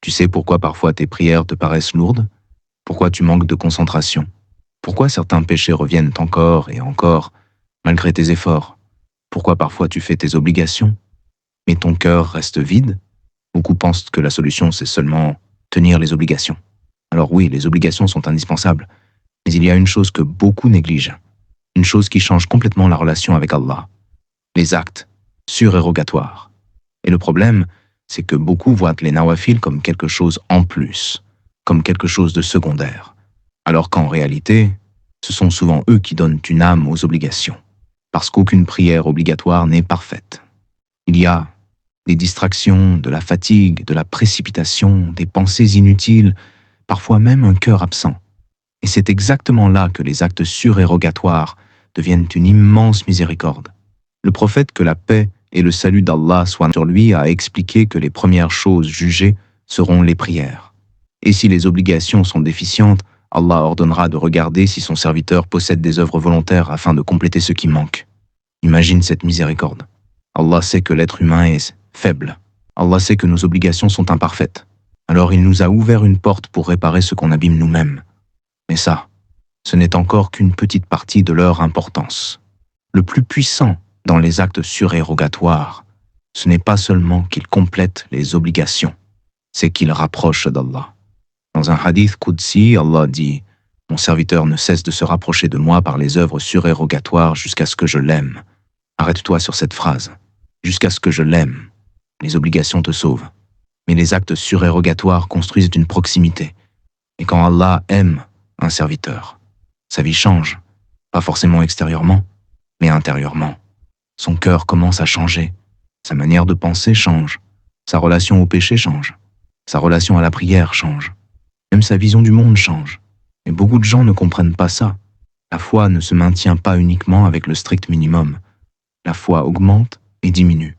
Tu sais pourquoi parfois tes prières te paraissent lourdes? Pourquoi tu manques de concentration? Pourquoi certains péchés reviennent encore et encore, malgré tes efforts? Pourquoi parfois tu fais tes obligations, mais ton cœur reste vide? Beaucoup pensent que la solution, c'est seulement tenir les obligations. Alors oui, les obligations sont indispensables, mais il y a une chose que beaucoup négligent, une chose qui change complètement la relation avec Allah, les actes surérogatoires. Et le problème, c'est que beaucoup voient les nawafil comme quelque chose en plus, comme quelque chose de secondaire, alors qu'en réalité, ce sont souvent eux qui donnent une âme aux obligations, parce qu'aucune prière obligatoire n'est parfaite. Il y a des distractions, de la fatigue, de la précipitation, des pensées inutiles, parfois même un cœur absent. Et c'est exactement là que les actes surérogatoires deviennent une immense miséricorde. Le prophète, que la paix et le salut d'Allah soient sur lui, a expliqué que les premières choses jugées seront les prières. Et si les obligations sont déficientes, Allah ordonnera de regarder si son serviteur possède des œuvres volontaires afin de compléter ce qui manque. Imagine cette miséricorde. Allah sait que l'être humain est faible. Allah sait que nos obligations sont imparfaites. Alors il nous a ouvert une porte pour réparer ce qu'on abîme nous-mêmes. Mais ça, ce n'est encore qu'une petite partie de leur importance. Le plus puissant dans les actes surérogatoires, ce n'est pas seulement qu'ils complètent les obligations, c'est qu'ils rapprochent d'Allah. Dans un hadith Qudsi, Allah dit « Mon serviteur ne cesse de se rapprocher de moi par les œuvres surérogatoires jusqu'à ce que je l'aime. » Arrête-toi sur cette phrase. Jusqu'à ce que je l'aime. Les obligations te sauvent. Mais les actes surérogatoires construisent une proximité. Et quand Allah aime un serviteur, sa vie change. Pas forcément extérieurement, mais intérieurement. Son cœur commence à changer. Sa manière de penser change. Sa relation au péché change. Sa relation à la prière change. Même sa vision du monde change. Mais beaucoup de gens ne comprennent pas ça. La foi ne se maintient pas uniquement avec le strict minimum. La foi augmente et diminue.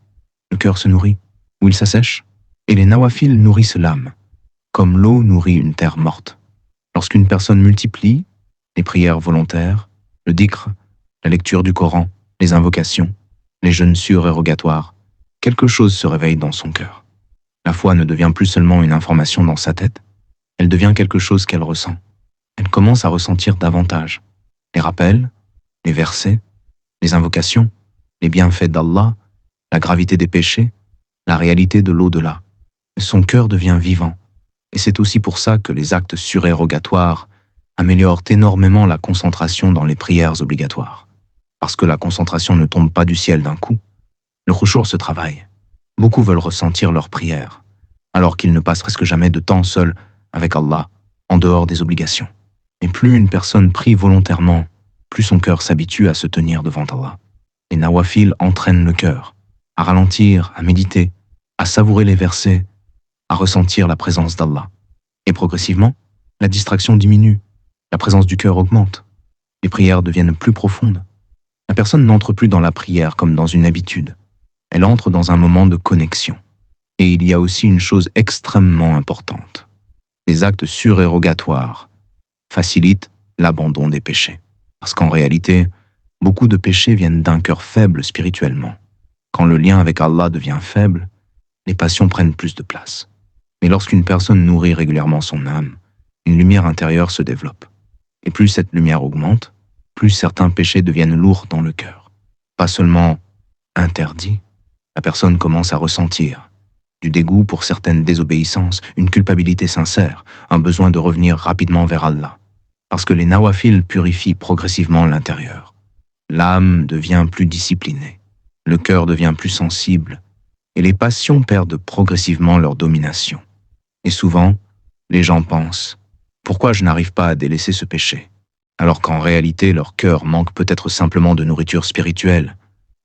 Le cœur se nourrit, ou il s'assèche. Et les nawafil nourrissent l'âme, comme l'eau nourrit une terre morte. Lorsqu'une personne multiplie les prières volontaires, le dhikr, la lecture du Coran, les invocations, les jeûnes surérogatoires, quelque chose se réveille dans son cœur. La foi ne devient plus seulement une information dans sa tête, elle devient quelque chose qu'elle ressent. Elle commence à ressentir davantage les rappels, les versets, les invocations, les bienfaits d'Allah, la gravité des péchés, la réalité de l'au-delà. Son cœur devient vivant. Et c'est aussi pour ça que les actes surérogatoires améliorent énormément la concentration dans les prières obligatoires. Parce que la concentration ne tombe pas du ciel d'un coup. Le khushu' se travaille. Beaucoup veulent ressentir leur prière, alors qu'ils ne passent presque jamais de temps seuls avec Allah, en dehors des obligations. Et plus une personne prie volontairement, plus son cœur s'habitue à se tenir devant Allah. Les nawafil entraînent le cœur, à ralentir, à méditer, à savourer les versets, à ressentir la présence d'Allah. Et progressivement, la distraction diminue, la présence du cœur augmente, les prières deviennent plus profondes. La personne n'entre plus dans la prière comme dans une habitude, elle entre dans un moment de connexion. Et il y a aussi une chose extrêmement importante. Les actes surérogatoires facilitent l'abandon des péchés. Parce qu'en réalité, beaucoup de péchés viennent d'un cœur faible spirituellement. Quand le lien avec Allah devient faible, les passions prennent plus de place. Mais lorsqu'une personne nourrit régulièrement son âme, une lumière intérieure se développe. Et plus cette lumière augmente, plus certains péchés deviennent lourds dans le cœur. Pas seulement interdits, la personne commence à ressentir du dégoût pour certaines désobéissances, une culpabilité sincère, un besoin de revenir rapidement vers Allah. Parce que les nawafil purifient progressivement l'intérieur. L'âme devient plus disciplinée, le cœur devient plus sensible, et les passions perdent progressivement leur domination. Et souvent, les gens pensent « Pourquoi je n'arrive pas à délaisser ce péché ?» alors qu'en réalité, leur cœur manque peut-être simplement de nourriture spirituelle.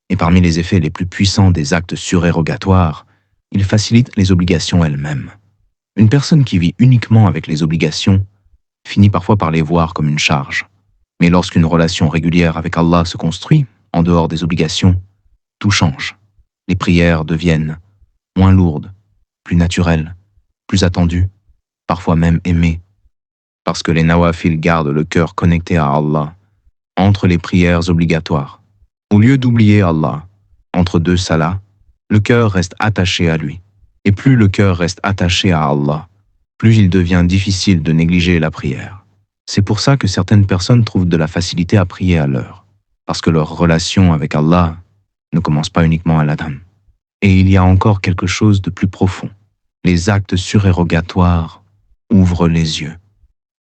Et parmi les effets les plus puissants des actes surérogatoires, ils facilitent les obligations elles-mêmes. Une personne qui vit uniquement avec les obligations finit parfois par les voir comme une charge. Mais lorsqu'une relation régulière avec Allah se construit, en dehors des obligations, tout change. Les prières deviennent moins lourdes, plus naturelles, plus attendues, parfois même aimées. Parce que les nawafil gardent le cœur connecté à Allah, entre les prières obligatoires. Au lieu d'oublier Allah, entre deux salahs, le cœur reste attaché à lui. Et plus le cœur reste attaché à Allah, plus il devient difficile de négliger la prière. C'est pour ça que certaines personnes trouvent de la facilité à prier à l'heure, parce que leur relation avec Allah ne commence pas uniquement à l'adhan. Et il y a encore quelque chose de plus profond. Les actes surérogatoires ouvrent les yeux.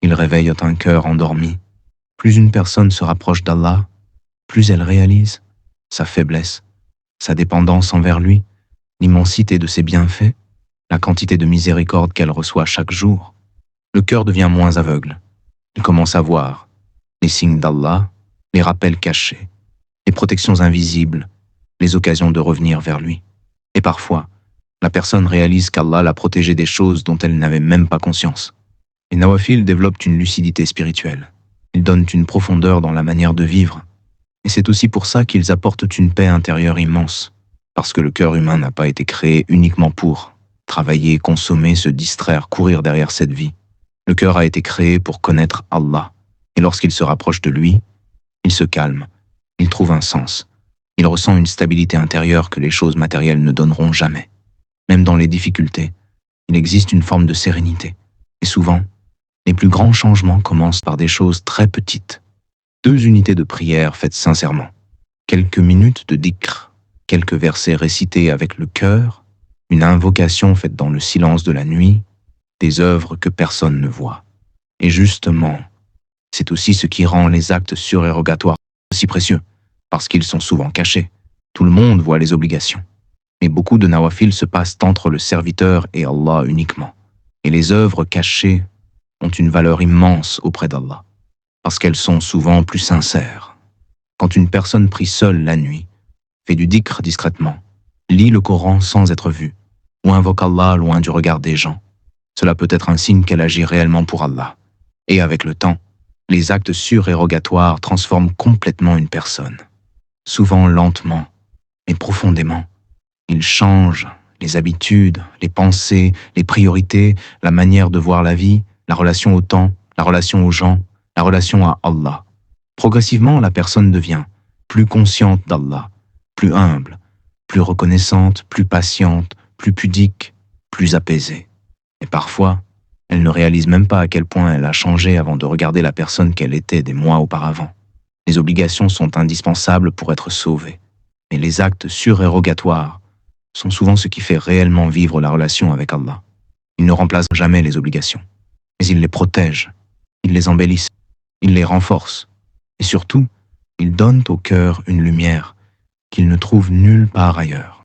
Ils réveillent un cœur endormi. Plus une personne se rapproche d'Allah, plus elle réalise sa faiblesse, sa dépendance envers lui, l'immensité de ses bienfaits, la quantité de miséricorde qu'elle reçoit chaque jour. Le cœur devient moins aveugle. Il commence à voir les signes d'Allah, les rappels cachés, les protections invisibles, les occasions de revenir vers lui. Et parfois, la personne réalise qu'Allah l'a protégée des choses dont elle n'avait même pas conscience. Les nawafil développent une lucidité spirituelle. Ils donnent une profondeur dans la manière de vivre. Et c'est aussi pour ça qu'ils apportent une paix intérieure immense, parce que le cœur humain n'a pas été créé uniquement pour travailler, consommer, se distraire, courir derrière cette vie. Le cœur a été créé pour connaître Allah. Et lorsqu'il se rapproche de lui, il se calme, il trouve un sens. Il ressent une stabilité intérieure que les choses matérielles ne donneront jamais. Même dans les difficultés, il existe une forme de sérénité. Et souvent, les plus grands changements commencent par des choses très petites. 2 unités de prière faites sincèrement, quelques minutes de dhikr, quelques versets récités avec le cœur, une invocation faite dans le silence de la nuit, des œuvres que personne ne voit. Et justement, c'est aussi ce qui rend les actes surérogatoires si précieux, parce qu'ils sont souvent cachés. Tout le monde voit les obligations. Mais beaucoup de nawafil se passent entre le serviteur et Allah uniquement. Et les œuvres cachées ont une valeur immense auprès d'Allah, parce qu'elles sont souvent plus sincères. Quand une personne prie seule la nuit, fait du dhikr discrètement, lit le Coran sans être vue, ou invoque Allah loin du regard des gens, cela peut être un signe qu'elle agit réellement pour Allah. Et avec le temps, les actes surérogatoires transforment complètement une personne. Souvent lentement, mais profondément. Ils changent les habitudes, les pensées, les priorités, la manière de voir la vie, la relation au temps, la relation aux gens, la relation à Allah. Progressivement, la personne devient plus consciente d'Allah, plus humble, plus reconnaissante, plus patiente, plus pudique, plus apaisée. Et parfois, elle ne réalise même pas à quel point elle a changé avant de regarder la personne qu'elle était des mois auparavant. Les obligations sont indispensables pour être sauvées, mais les actes surérogatoires sont souvent ce qui fait réellement vivre la relation avec Allah. Ils ne remplacent jamais les obligations, mais ils les protègent, ils les embellissent, ils les renforcent, et surtout, ils donnent au cœur une lumière qu'il ne trouve nulle part ailleurs.